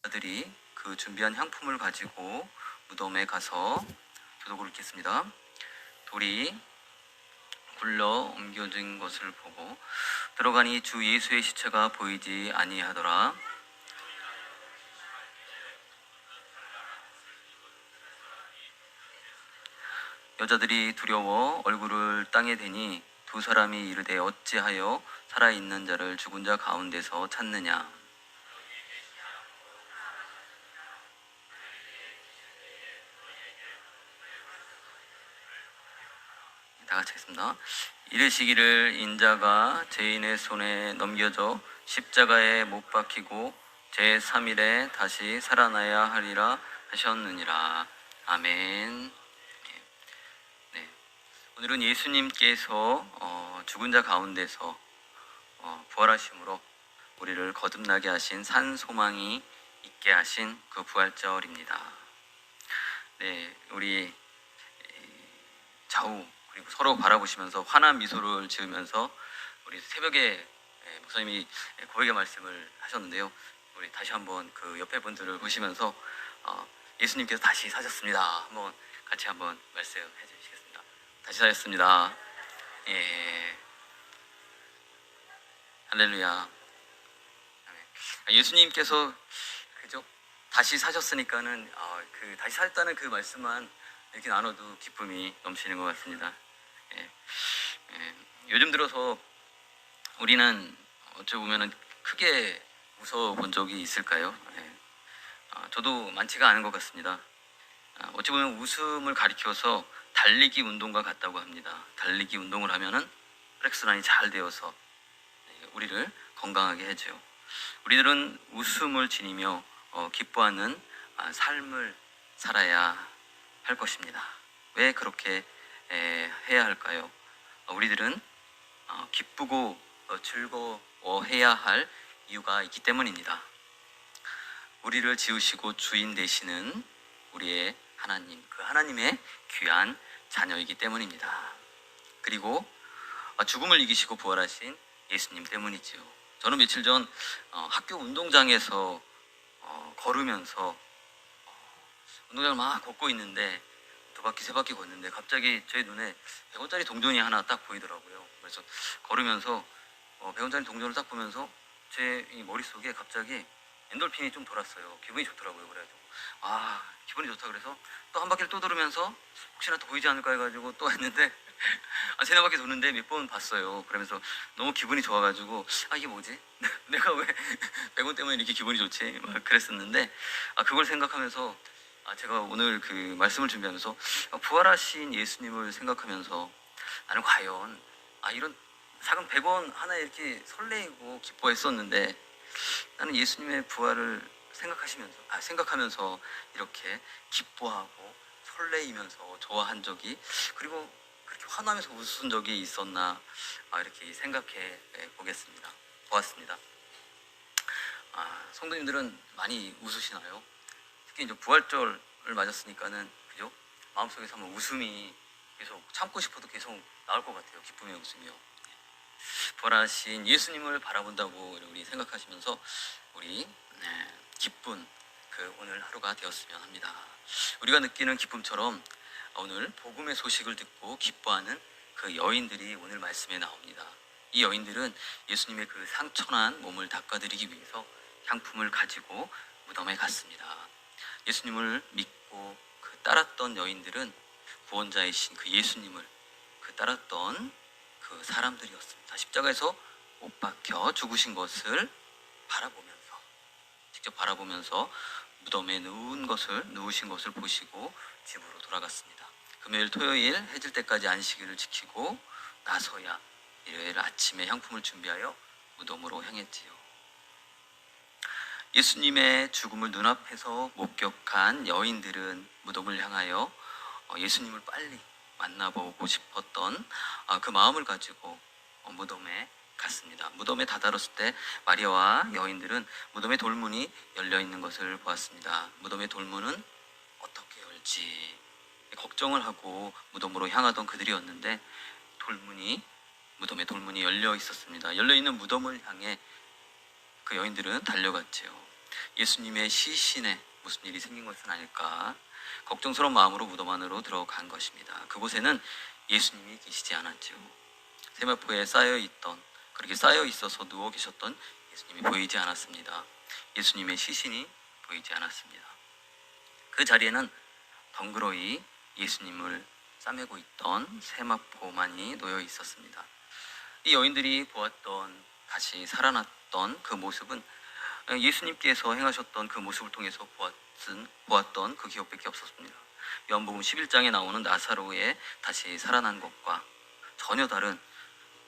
여자들이 그 준비한 향품을 가지고 무덤에 가서 교독을 읽겠습니다. 돌이 굴러 옮겨진 것을 보고 들어가니 주 예수의 시체가 보이지 아니하더라. 여자들이 두려워 얼굴을 땅에 대니 두 사람이 이르되 어찌하여 살아있는 자를 죽은 자 가운데서 찾느냐. 다 같이 하겠습니다. 이르시기를 인자가 죄인의 손에 넘겨져 십자가에 못 박히고 제3일에 다시 살아나야 하리라 하셨느니라. 아멘. 네. 오늘은 예수님께서 죽은 자 가운데서 부활하심으로 우리를 거듭나게 하신 산 소망이 있게 하신 그 부활절입니다. 네, 우리 좌우 그리고 서로 바라보시면서 환한 미소를 지으면서 우리 새벽에 목사님이 고백의 말씀을 하셨는데요. 우리 다시 한번 그 옆에 분들을 보시면서 예수님께서 다시 사셨습니다. 한번 같이 한번 말씀해 주시겠습니다. 다시 사셨습니다. 예. 할렐루야. 예수님께서 그죠? 다시 사셨으니까는 그 다시 살았다는 그 말씀만 이렇게 나눠도 기쁨이 넘치는 것 같습니다. 예. 요즘 들어서 우리는 어찌 보면은 크게 웃어본 적이 있을까요? 저도 많지가 않은 것 같습니다. 어찌 보면 웃음을 가리켜서 달리기 운동과 같다고 합니다. 달리기 운동을 하면은 혈액순환이 잘 되어서 우리를 건강하게 해줘요. 우리들은 웃음을 지니며 기뻐하는 삶을 살아야 할 것입니다. 왜 그렇게 해야 할까요? 우리들은 기쁘고 즐거워해야 할 이유가 있기 때문입니다. 우리를 지으시고 주인 되시는 우리의 하나님, 그 하나님의 귀한 자녀이기 때문입니다. 그리고 죽음을 이기시고 부활하신 예수님 때문이지요. 저는 며칠 전 학교 운동장에서 걸으면서 운동장을 막 걷고 있는데 두 바퀴 세 바퀴 걷는데 갑자기 제 눈에 100원짜리 동전이 하나 딱 보이더라고요. 그래서 걸으면서 100원짜리 동전을 딱 보면서 제 머릿속에 갑자기 엔돌핀이 좀 돌았어요. 기분이 좋더라고요. 그래가지고 기분이 좋다 그래서 또 한 바퀴를 또 돌으면서 혹시나 또 보이지 않을까 해가지고 또 했는데 세네 바퀴 도는데 몇 번 봤어요. 그러면서 너무 기분이 좋아가지고 이게 뭐지? 내가 왜 100원 때문에 이렇게 기분이 좋지? 막 그랬었는데 그걸 생각하면서 제가 오늘 그 말씀을 준비하면서 부활하신 예수님을 생각하면서 나는 과연 이런 작은 100원 하나에 이렇게 설레이고 기뻐했었는데 나는 예수님의 부활을 생각하면서 이렇게 기뻐하고 설레이면서 좋아한 적이 그리고 그렇게 환호하면서 웃은 적이 있었나 이렇게 생각해 보았습니다. 성도님들은 많이 웃으시나요? 특히 이제 부활절을 맞았으니까는 그죠? 마음속에서 한번 웃음이 계속 참고 싶어도 계속 나올 것 같아요. 기쁨의 웃음이요. 부활하신 예수님을 바라본다고 우리 생각하시면서 우리 기쁜 그 오늘 하루가 되었으면 합니다. 우리가 느끼는 기쁨처럼 오늘 복음의 소식을 듣고 기뻐하는 그 여인들이 오늘 말씀에 나옵니다. 이 여인들은 예수님의 그 상처난 몸을 닦아드리기 위해서 향품을 가지고 무덤에 갔습니다. 예수님을 믿고 따랐던 여인들은 구원자이신 그 예수님을 따랐던 그 사람들이었습니다. 십자가에서 못 박혀 죽으신 것을 직접 바라보면서 무덤에 누우신 것을 보시고 집으로 돌아갔습니다. 금요일, 토요일 해질 때까지 안식일을 지키고 나서야 일요일 아침에 향품을 준비하여 무덤으로 향했지요. 예수님의 죽음을 눈앞에서 목격한 여인들은 무덤을 향하여 예수님을 빨리 만나보고 싶었던 그 마음을 가지고 무덤에 갔습니다. 무덤에 다다랐을 때 마리아와 여인들은 무덤의 돌문이 열려있는 것을 보았습니다. 무덤의 돌문은 어떻게 열지 걱정을 하고 무덤으로 향하던 그들이었는데 무덤의 돌문이 열려 있었습니다. 열려있는 무덤을 향해 그 여인들은 달려갔지요. 예수님의 시신에 무슨 일이 생긴 것은 아닐까 걱정스러운 마음으로 무덤 안으로 들어간 것입니다. 그곳에는 예수님이 계시지 않았죠. 세마포에 그렇게 쌓여 있어서 누워 계셨던 예수님이 보이지 않았습니다. 예수님의 시신이 보이지 않았습니다. 그 자리에는 덩그러이 예수님을 싸매고 있던 세마포만이 놓여 있었습니다. 이 여인들이 보았던, 다시 살아났던 그 모습은 예수님께서 행하셨던 그 모습을 통해서 보았던 그 기억밖에 없었습니다. 요한복음 11장에 나오는 나사로의 다시 살아난 것과 전혀 다른,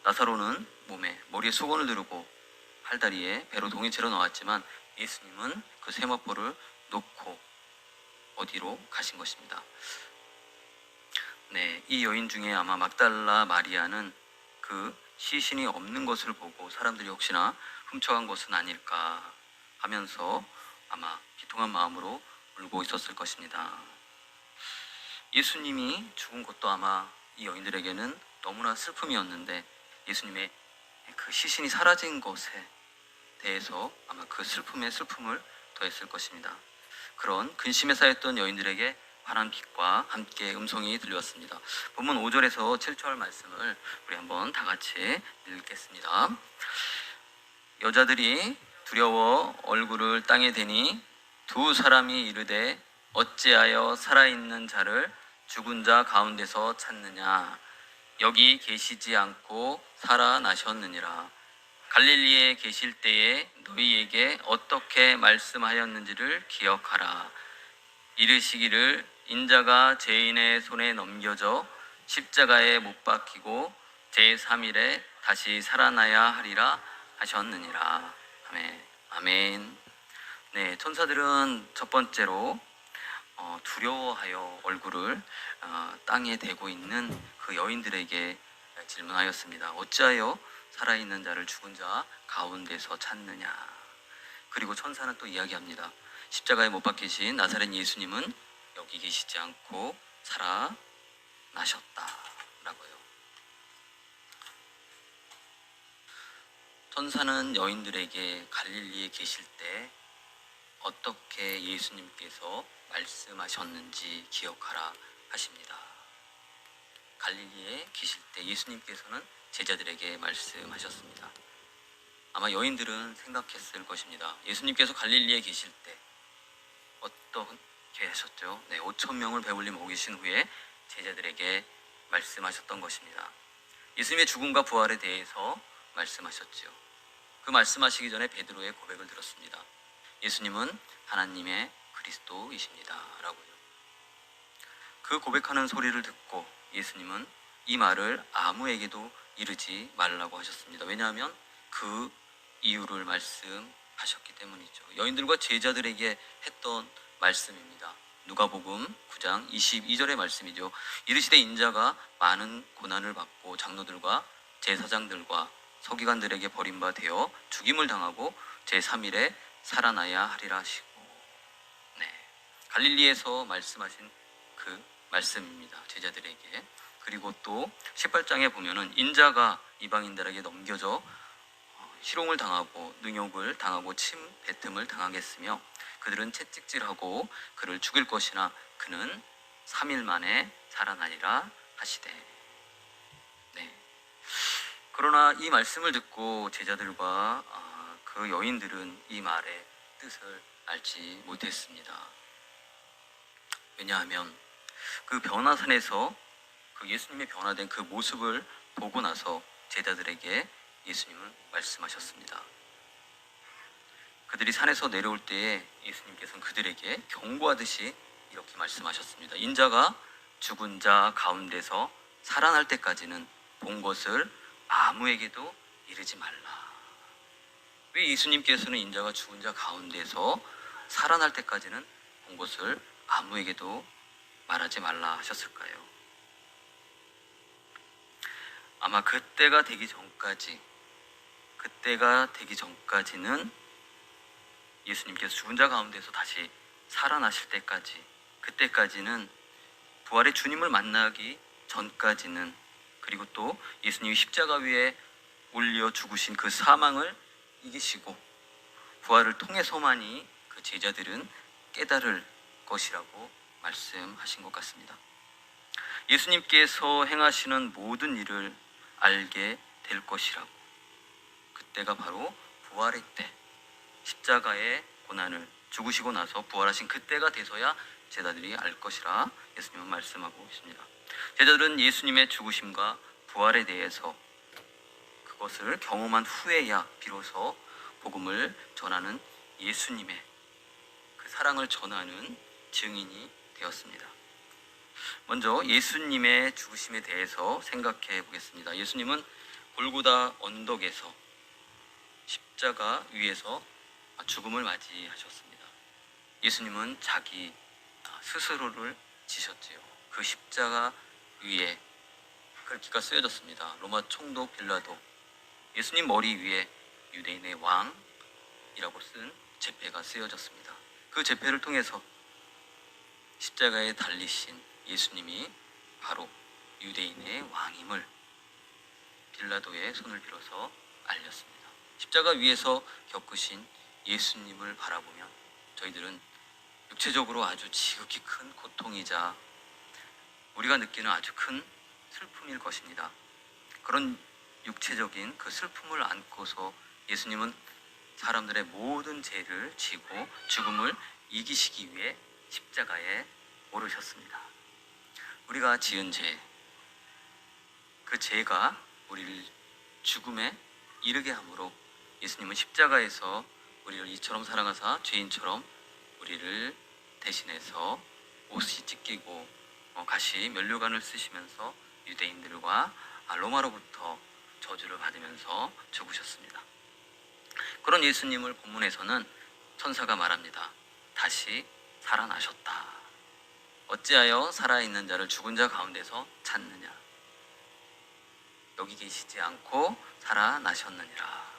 나사로는 머리에 수건을 두르고 팔다리에 배로 동이 채로 나왔지만 예수님은 그 세마포를 놓고 어디로 가신 것입니다. 네, 이 여인 중에 아마 막달라 마리아는 그 시신이 없는 것을 보고 사람들이 혹시나 훔쳐간 것은 아닐까 하면서 아마 비통한 마음으로 울고 있었을 것입니다. 예수님이 죽은 것도 아마 이 여인들에게는 너무나 슬픔이었는데 예수님의 그 시신이 사라진 것에 대해서 아마 그 슬픔에 슬픔을 더했을 것입니다. 그런 근심에 쌓였던 여인들에게 환한 빛과 함께 음성이 들려왔습니다. 본문 5절에서 7절 말씀을 우리 한번 다 같이 읽겠습니다. 여자들이 두려워 얼굴을 땅에 대니 두 사람이 이르되 어찌하여 살아있는 자를 죽은 자 가운데서 찾느냐, 여기 계시지 않고 살아나셨느니라. 갈릴리에 계실 때에 너희에게 어떻게 말씀하였는지를 기억하라. 이르시기를 인자가 죄인의 손에 넘겨져 십자가에 못 박히고 제3일에 다시 살아나야 하리라 하셨느니라. 아멘. 아멘. 네, 천사들은 첫 번째로 두려워하여 얼굴을 땅에 대고 있는 그 여인들에게 질문하였습니다. 어찌하여 살아있는 자를 죽은 자 가운데서 찾느냐. 그리고 천사는 또 이야기합니다. 십자가에 못 박히신 나사렛 예수님은 여기 계시지 않고 살아나셨다라고요. 천사는 여인들에게 갈릴리에 계실 때 어떻게 예수님께서 말씀하셨는지 기억하라 하십니다. 갈릴리에 계실 때 예수님께서는 제자들에게 말씀하셨습니다. 아마 여인들은 생각했을 것입니다. 예수님께서 갈릴리에 계실 때 어떻게 하셨죠? 네, 5,000명을 배불리 먹이신 후에 제자들에게 말씀하셨던 것입니다. 예수님의 죽음과 부활에 대해서 말씀하셨지요. 그 말씀하시기 전에 베드로의 고백을 들었습니다. 예수님은 하나님의 그리스도이십니다 라고요. 그 고백하는 소리를 듣고 예수님은 이 말을 아무에게도 이르지 말라고 하셨습니다. 왜냐하면 그 이유를 말씀하셨기 때문이죠. 여인들과 제자들에게 했던 말씀입니다. 누가복음 9장 22절의 말씀이죠. 이르시되 인자가 많은 고난을 받고 장로들과 제사장들과 서기관들에게 버림받아 죽임을 당하고 제3일에 살아나야 하리라 하시고, 네, 갈릴리에서 말씀하신 그 말씀입니다. 제자들에게. 그리고 또 18장에 보면은 인자가 이방인들에게 넘겨져 희롱을 당하고 능욕을 당하고 침 뱉음을 당하겠으며 그들은 채찍질하고 그를 죽일 것이나 그는 3일 만에 살아나리라 하시되. 네. 그러나 이 말씀을 듣고 제자들과 그 여인들은 이 말의 뜻을 알지 못했습니다. 왜냐하면 그 변화산에서 그 예수님의 변화된 그 모습을 보고 나서 제자들에게 예수님은 말씀하셨습니다. 그들이 산에서 내려올 때에 예수님께서는 그들에게 경고하듯이 이렇게 말씀하셨습니다. 인자가 죽은 자 가운데서 살아날 때까지는 본 것을 아무에게도 이르지 말라. 왜 예수님께서는 인자가 죽은 자 가운데서 살아날 때까지는 본 것을 아무에게도 말하지 말라 하셨을까요? 아마 그때가 되기 전까지는 예수님께서 죽은 자 가운데서 다시 살아나실 때까지, 그때까지는 부활의 주님을 만나기 전까지는, 그리고 또 예수님이 십자가 위에 올려 죽으신 그 사망을 이기시고 부활을 통해서만이 그 제자들은 깨달을 것이라고 말씀하신 것 같습니다. 예수님께서 행하시는 모든 일을 알게 될 것이라고, 그때가 바로 부활의 때, 십자가의 고난을 죽으시고 나서 부활하신 그때가 돼서야 제자들이 알 것이라 예수님은 말씀하고 있습니다. 제자들은 예수님의 죽으심과 부활에 대해서 그것을 경험한 후에야 비로소 복음을 전하는 예수님의 그 사랑을 전하는 증인이 되었습니다. 먼저 예수님의 죽으심에 대해서 생각해 보겠습니다. 예수님은 골고다 언덕에서 십자가 위에서 죽음을 맞이하셨습니다. 예수님은 자기 스스로를 지셨지요. 그 십자가 위에 글귀가 쓰여졌습니다. 로마 총독 빌라도 예수님 머리 위에 유대인의 왕이라고 쓴 제패가 쓰여졌습니다. 그 제패를 통해서 십자가에 달리신 예수님이 바로 유대인의 왕임을 빌라도의 손을 빌어서 알렸습니다. 십자가 위에서 겪으신 예수님을 바라보면 저희들은 육체적으로 아주 지극히 큰 고통이자 우리가 느끼는 아주 큰 슬픔일 것입니다. 그런 육체적인 그 슬픔을 안고서 예수님은 사람들의 모든 죄를 지고 죽음을 이기시기 위해 십자가에 오르셨습니다. 우리가 지은 죄, 그 죄가 우리를 죽음에 이르게 하므로 예수님은 십자가에서 우리를 이처럼 사랑하사 죄인처럼 우리를 대신해서 옷이 찢기고 가시 면류관을 쓰시면서 유대인들과 로마로부터 저주를 받으면서 죽으셨습니다. 그런 예수님을 본문에서는 천사가 말합니다. 다시 살아나셨다. 어찌하여 살아있는 자를 죽은 자 가운데서 찾느냐. 여기 계시지 않고 살아나셨느니라.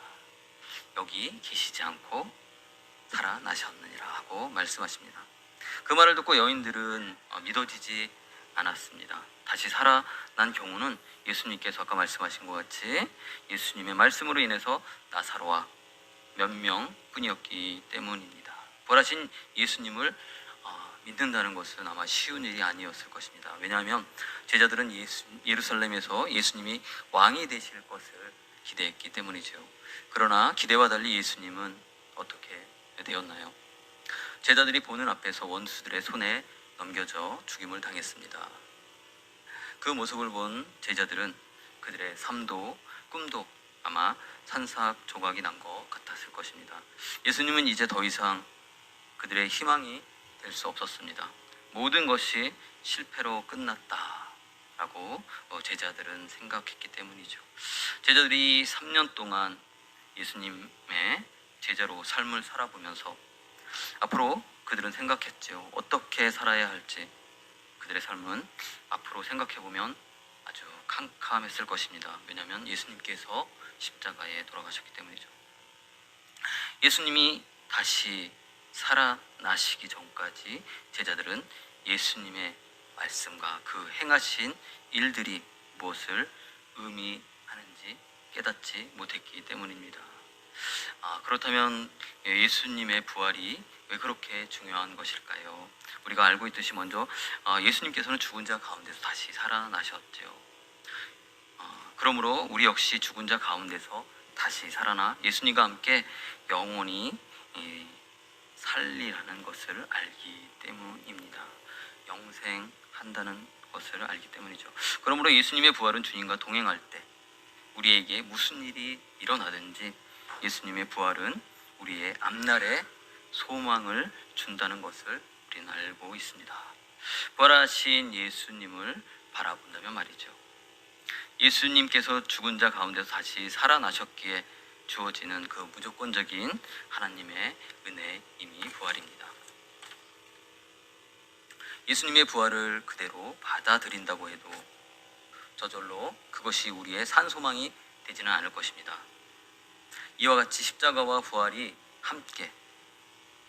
여기 계시지 않고 살아나셨느니라 하고 말씀하십니다. 그 말을 듣고 여인들은 믿어지지 않았습니다. 다시 살아난 경우는 예수님께서 아까 말씀하신 것 같이 예수님의 말씀으로 인해서 나사로와 몇 명뿐이었기 때문입니다. 부활하신 예수님을 믿는다는 것은 아마 쉬운 일이 아니었을 것입니다. 왜냐하면 제자들은 예루살렘에서 예수님이 왕이 되실 것을 기대했기 때문이죠. 그러나 기대와 달리 예수님은 어떻게 되었나요? 제자들이 보는 앞에서 원수들의 손에 넘겨져 죽임을 당했습니다. 그 모습을 본 제자들은 그들의 삶도 꿈도 아마 산삭 조각이 난 것 같았을 것입니다. 예수님은 이제 더 이상 그들의 희망이 될 수 없었습니다. 모든 것이 실패로 끝났다라고 제자들은 생각했기 때문이죠. 제자들이 3년 동안 예수님의 제자로 삶을 살아보면서 앞으로 그들은 생각했죠. 어떻게 살아야 할지 그들의 삶은 앞으로 생각해보면 아주 캄캄했을 것입니다. 왜냐하면 예수님께서 십자가에 돌아가셨기 때문이죠. 예수님이 다시 살아나시기 전까지 제자들은 예수님의 말씀과 그 행하신 일들이 무엇을 의미하는지 깨닫지 못했기 때문입니다. 그렇다면 예수님의 부활이 왜 그렇게 중요한 것일까요? 우리가 알고 있듯이 먼저 예수님께서는 죽은 자 가운데서 다시 살아나셨죠. 그러므로 우리 역시 죽은 자 가운데서 다시 살아나 예수님과 함께 영원히 살리라는 것을 알기 때문입니다. 영생한다는 것을 알기 때문이죠. 그러므로 예수님의 부활은 주님과 동행할 때 우리에게 무슨 일이 일어나든지 예수님의 부활은 우리의 앞날에 소망을 준다는 것을 우리는 알고 있습니다. 부활하신 예수님을 바라본다면 말이죠. 예수님께서 죽은 자 가운데서 다시 살아나셨기에 주어지는 그 무조건적인 하나님의 은혜임이 부활입니다. 예수님의 부활을 그대로 받아들인다고 해도 저절로 그것이 우리의 산소망이 되지는 않을 것입니다. 이와 같이 십자가와 부활이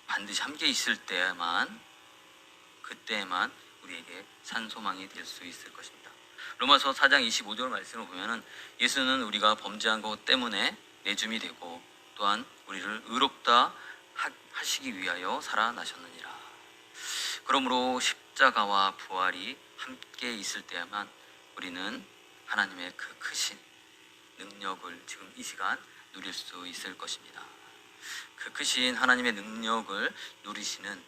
반드시 함께 있을 때에만 그때에만 우리에게 산소망이 될 수 있을 것입니다. 로마서 4장 25절 말씀을 보면은 예수는 우리가 범죄한 것 때문에 내줌이 되고 또한 우리를 의롭다 하시기 위하여 살아나셨느니라. 그러므로 십자가와 부활이 함께 있을 때야만 우리는 하나님의 그 크신 능력을 지금 이 시간 누릴 수 있을 것입니다. 그 크신 하나님의 능력을 누리시는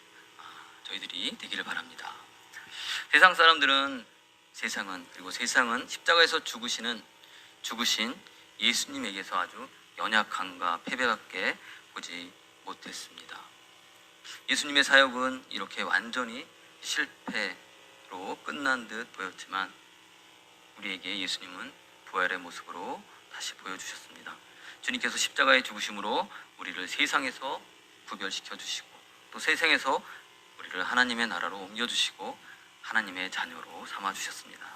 저희들이 되기를 바랍니다. 세상은 십자가에서 죽으신 예수님에게서 아주 연약함과 패배밖에 보지 못했습니다. 예수님의 사역은 이렇게 완전히 실패로 끝난 듯 보였지만 우리에게 예수님은 부활의 모습으로 다시 보여주셨습니다. 주님께서 십자가의 죽으심으로 우리를 세상에서 구별시켜 주시고 또 세상에서 우리를 하나님의 나라로 옮겨주시고 하나님의 자녀로 삼아주셨습니다.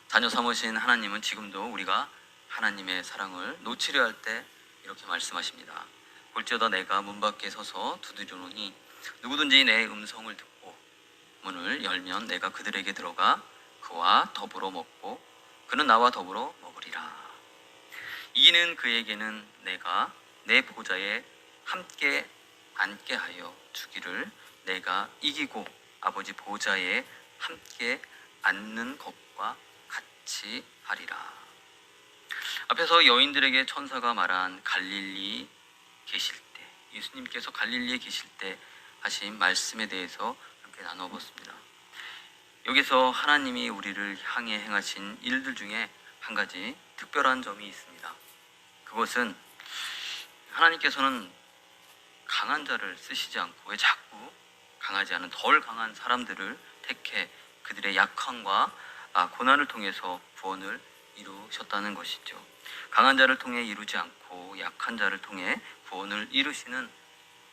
자녀 삼으신 하나님은 지금도 우리가 하나님의 사랑을 놓치려 할 때 이렇게 말씀하십니다. 볼지어다 내가 문 밖에 서서 두드리노니 누구든지 내 음성을 듣고 문을 열면 내가 그들에게 들어가 그와 더불어 먹고 그는 나와 더불어 먹으리라. 이기는 그에게는 내가 내 보좌에 함께 앉게 하여 주기를 내가 이기고 아버지 보좌에 함께 앉는 것과 같이 하리라. 앞에서 여인들에게 천사가 말한 갈릴리 계실 때, 예수님께서 갈릴리에 계실 때 하신 말씀에 대해서 함께 나눠봤습니다. 여기서 하나님이 우리를 향해 행하신 일들 중에 한 가지 특별한 점이 있습니다. 그것은 하나님께서는 강한 자를 쓰시지 않고 왜 자꾸 강하지 않은 덜 강한 사람들을 택해 그들의 약함과 고난을 통해서 구원을 이루셨다는 것이죠. 강한 자를 통해 이루지 않고 약한 자를 통해 구원을 이루시는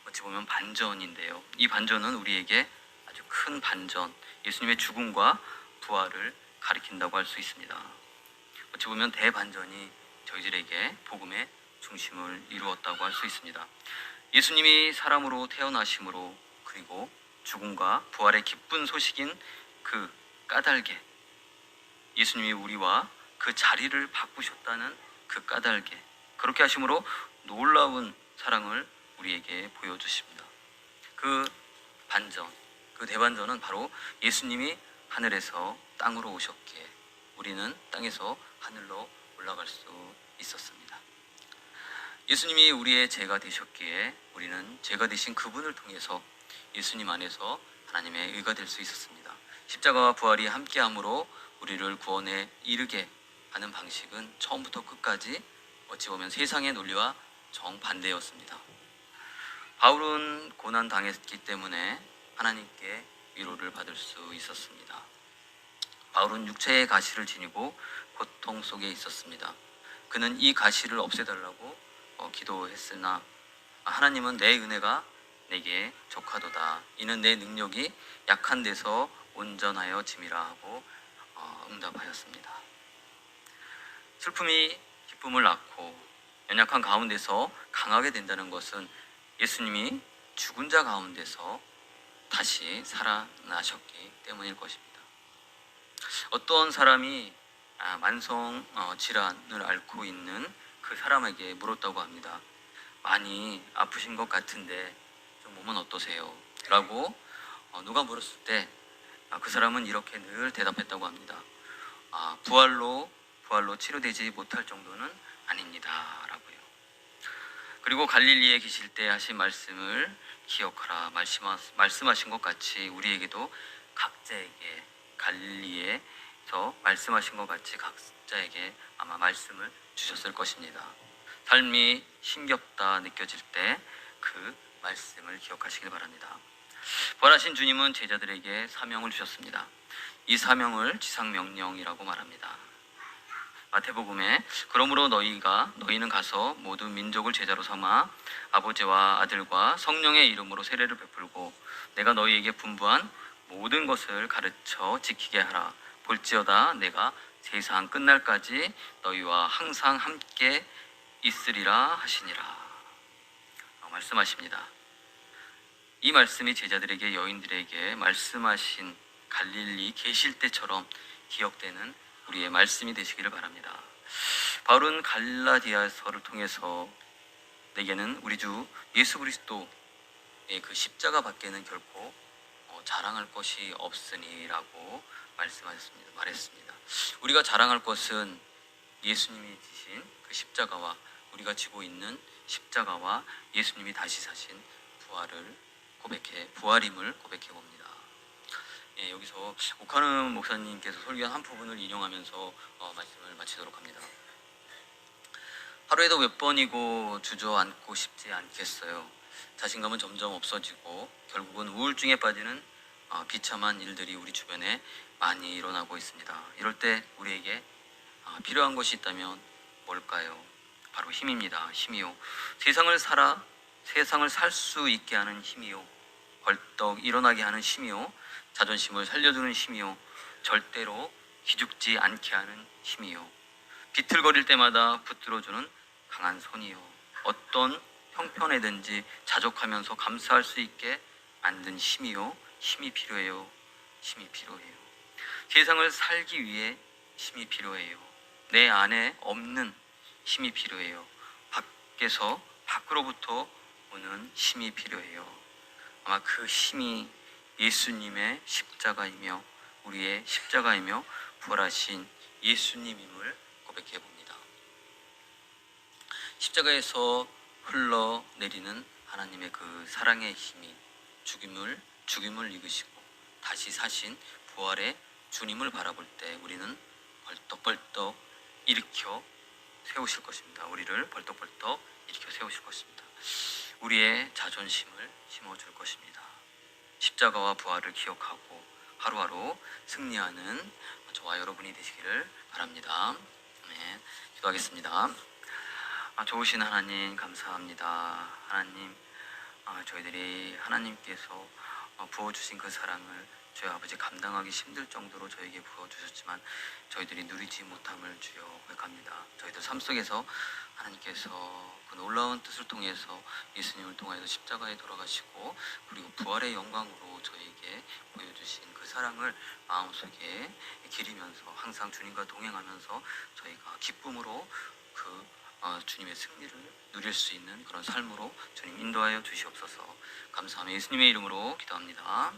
어찌 보면 반전인데요. 이 반전은 우리에게 아주 큰 반전, 예수님의 죽음과 부활을 가리킨다고 할 수 있습니다. 어찌 보면 대반전이 저희들에게 복음의 중심을 이루었다고 할 수 있습니다. 예수님이 사람으로 태어나심으로 그리고 죽음과 부활의 기쁜 소식인 그 까닭에 예수님이 우리와 그 자리를 바꾸셨다는 그 까닭에 그렇게 하심으로 놀라운 사랑을 우리에게 보여주십니다. 그 반전, 그 대반전은 바로 예수님이 하늘에서 땅으로 오셨기에 우리는 땅에서 하늘로 올라갈 수 있었습니다. 예수님이 우리의 죄가 되셨기에 우리는 죄가 되신 그분을 통해서 예수님 안에서 하나님의 의가 될 수 있었습니다. 십자가와 부활이 함께함으로 우리를 구원에 이르게 하는 방식은 처음부터 끝까지 어찌 보면 세상의 논리와 정반대였습니다. 바울은 고난 당했기 때문에 하나님께 위로를 받을 수 있었습니다. 바울은 육체의 가시를 지니고 고통 속에 있었습니다. 그는 이 가시를 없애달라고 기도했으나 하나님은 내 은혜가 내게 족하도다. 이는 내 능력이 약한 데서 온전하여 짐이라 하고 응답하였습니다. 슬픔이 기쁨을 낳고 연약한 가운데서 강하게 된다는 것은 예수님이 죽은 자 가운데서 다시 살아나셨기 때문일 것입니다. 어떤 사람이 만성 질환을 앓고 있는 그 사람에게 물었다고 합니다. 많이 아프신 것 같은데 좀 몸은 어떠세요? 라고 누가 물었을 때 그 사람은 이렇게 늘 대답했다고 합니다. 부활로 치료되지 못할 정도는 아닙니다. 라고요. 그리고 갈릴리에 계실 때 하신 말씀을 기억하라 말씀하신 것 같이 우리에게도 각자에게 갈릴리에서 말씀하신 것 같이 각자에게 아마 말씀을 주셨을 것입니다. 삶이 힘겹다 느껴질 때 그 말씀을 기억하시길 바랍니다. 부활하신 주님은 제자들에게 사명을 주셨습니다. 이 사명을 지상명령이라고 말합니다. 마태복음에 그러므로 너희는 가서 모든 민족을 제자로 삼아 아버지와 아들과 성령의 이름으로 세례를 베풀고 내가 너희에게 분부한 모든 것을 가르쳐 지키게 하라. 볼지어다 내가 세상 끝날까지 너희와 항상 함께 있으리라 하시니라. 말씀하십니다. 이 말씀이 제자들에게 여인들에게 말씀하신 갈릴리 계실 때처럼 기억되는 우리의 말씀이 되시기를 바랍니다. 바울은 갈라디아서를 통해서 내게는 우리 주 예수 그리스도 그 십자가 밖에는 결코 자랑할 것이 없으니라고 말했습니다. 우리가 자랑할 것은 예수님이 지신 그 십자가와 우리가 지고 있는 십자가와 예수님이 다시 사신 부활임을 고백해 봅니다. 여기서 오카는 목사님께서 설교한 한 부분을 인용하면서 말씀을 마치도록 합니다. 하루에도 몇 번이고 주저앉고 싶지 않겠어요. 자신감은 점점 없어지고 결국은 우울증에 빠지는 비참한 일들이 우리 주변에 많이 일어나고 있습니다. 이럴 때 우리에게 필요한 것이 있다면 뭘까요? 바로 힘입니다. 힘이요. 세상을 살 수 있게 하는 힘이요. 벌떡 일어나게 하는 힘이요. 자존심을 살려주는 힘이요. 절대로 기죽지 않게 하는 힘이요. 비틀거릴 때마다 붙들어주는 강한 손이요. 어떤 형편에든지 자족하면서 감사할 수 있게 만든 힘이요. 힘이 필요해요. 힘이 필요해요. 세상을 살기 위해 힘이 필요해요. 내 안에 없는 힘이 필요해요. 밖으로부터 오는 힘이 필요해요. 아마 그 힘이 예수님의 십자가이며 우리의 십자가이며 부활하신 예수님임을 고백해 봅니다. 십자가에서 흘러내리는 하나님의 그 사랑의 힘이 죽임을 이기시고 다시 사신 부활의 주님을 바라볼 때 우리는 벌떡벌떡 일으켜 세우실 것입니다. 우리를 벌떡벌떡 일으켜 세우실 것입니다. 우리의 자존심을 심어줄 것입니다. 십자가와 부활을 기억하고 하루하루 승리하는 저와 여러분이 되시기를 바랍니다. 네, 기도하겠습니다. 좋으신 하나님 감사합니다. 하나님, 저희들이 하나님께서 부어주신 그 사랑을 저희 아버지 감당하기 힘들 정도로 저에게 부어주셨지만 저희들이 누리지 못함을 주여 고백합니다. 저희들 삶 속에서 하나님께서 그 놀라운 뜻을 통해서 예수님을 통하여서 십자가에 돌아가시고 그리고 부활의 영광으로 저에게 보여주신 그 사랑을 마음속에 기리면서 항상 주님과 동행하면서 저희가 기쁨으로 주님의 승리를 누릴 수 있는 그런 삶으로 주님 인도하여 주시옵소서. 감사하며 예수님의 이름으로 기도합니다.